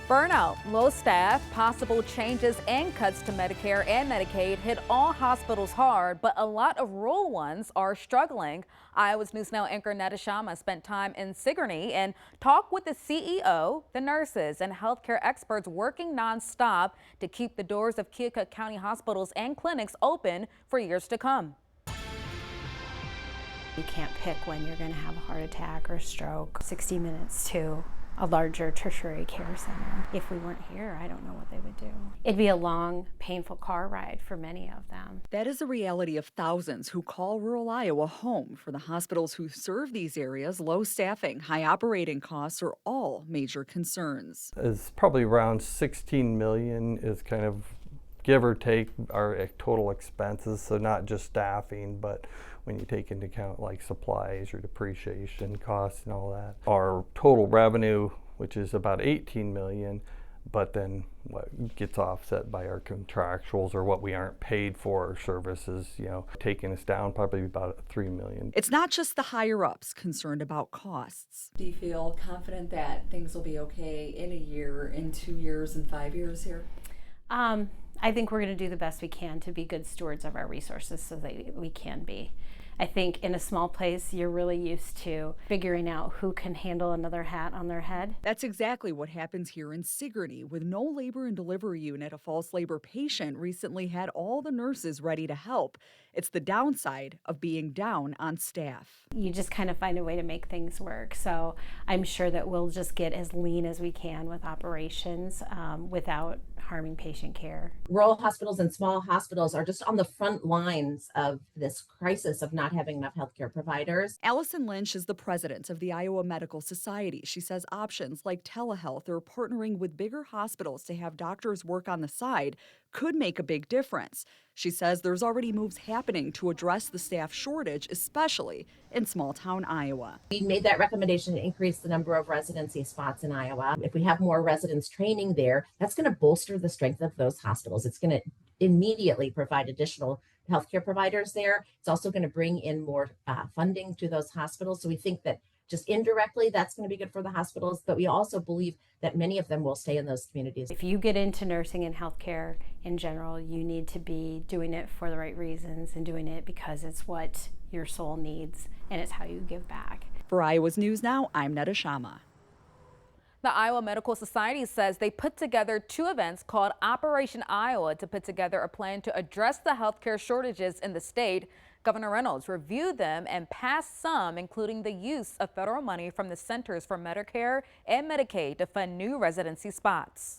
Burnout, low staff, possible changes and cuts to Medicare and Medicaid hit all hospitals hard, but a lot of rural ones are struggling. Iowa's News Now anchor Netta Sharma spent time in Sigourney and talked with the CEO, the nurses, and healthcare experts working nonstop to keep the doors of Keokuk County hospitals and clinics open for years to come. You can't pick when you're going to have a heart attack or stroke. 60 minutes to a larger tertiary care center. If we weren't here, I don't know what they would do. It'd be a long, painful car ride for many of them. That is the reality of thousands who call rural Iowa home. For the hospitals who serve these areas, low staffing, high operating costs are all major concerns. It's probably around 16 million is kind of give or take our total expenses, so not just staffing, but when you take into account like supplies or depreciation costs and all that. Our total revenue, which is about 18 million, but then what gets offset by our contractuals or what we aren't paid for our services, taking us down probably about 3 million. It's not just the higher ups concerned about costs. Do you feel confident that things will be okay in a year, in 2 years, and 5 years here? I think we're going to do the best we can to be good stewards of our resources so that we can be. I think in a small place, you're really used to figuring out who can handle another hat on their head. That's exactly what happens here in Sigourney. With no labor and delivery unit, a false labor patient recently had all the nurses ready to help. It's the downside of being down on staff. You just kind of find a way to make things work. So I'm sure that we'll just get as lean as we can with operations without harming patient care. Rural hospitals and small hospitals are just on the front lines of this crisis of not having enough healthcare providers. Allison Lynch is the president of the Iowa Medical Society. She says options like telehealth or partnering with bigger hospitals to have doctors work on the side could make a big difference. She says there's already moves happening to address the staff shortage, especially in small-town Iowa. We made that recommendation to increase the number of residency spots in Iowa. If we have more residents training there, that's going to bolster the strength of those hospitals. It's going to immediately provide additional healthcare providers there. It's also going to bring in more funding to those hospitals. So we think that just indirectly, that's going to be good for the hospitals, but we also believe that many of them will stay in those communities. If you get into nursing and healthcare in general, you need to be doing it for the right reasons and doing it because it's what your soul needs and it's how you give back. For Iowa's News Now, I'm Netta Sharma. The Iowa Medical Society says they put together 2 events called Operation Iowa to put together a plan to address the healthcare shortages in the state. Governor Reynolds reviewed them and passed some, including the use of federal money from the Centers for Medicare and Medicaid to fund new residency spots.